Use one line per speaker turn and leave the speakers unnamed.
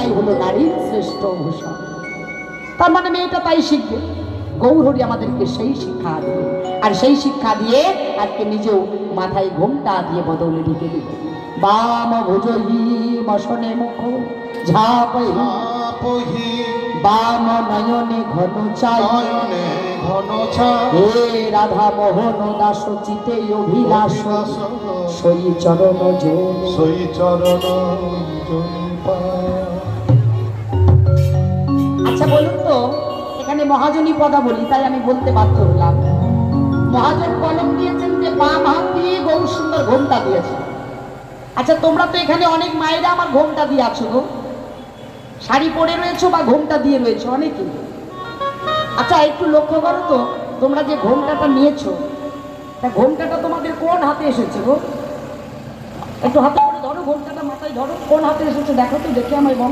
লজ্জাই হলো নারীর শ্রেষ্ঠ ভূষণ। তার মানে মেয়েটা তাই শিখবে। গৌরহরি আমাদেরকে সেই শিক্ষা দেবে, আর সেই শিক্ষা দিয়ে আজকে নিজেও মাথায় ঘোমটা দিয়ে বদলে ঢেকে দিবে। বাম ভুজহি মশনে মুখ ঝাপহি বাম নয়নে ঘন চাই হে রাধা মোহন দাস চিতে অভিলাষ সই চরণ আচ্ছা বলুন তো, এখানে মহাজনী পদা বলি তাই আমি বলতে বাধ্য হলাম। মহাজন কলম দিয়েছেন যে বাম হাত দিয়ে গৌর সুন্দর ঘোমটা দিয়েছে। আচ্ছা তোমরা তো এখানে অনেক মায়েরা আমার ঘোমটা দিয়ে আছো গো, শাড়ি পরে রয়েছো বা ঘোমটা দিয়ে রয়েছো অনেকে। আচ্ছা একটু লক্ষ্য করো তো, তোমরা যে ঘোমটাটা নিয়েছো, তা ঘোমটাটা তোমাদের কোন হাতে এসেছে গো? একটু হাতে করে ধরো, ঘোমটাটা মাথায় ধরো, কোন হাতে এসেছে দেখো তো, দেখে আমায় বলো।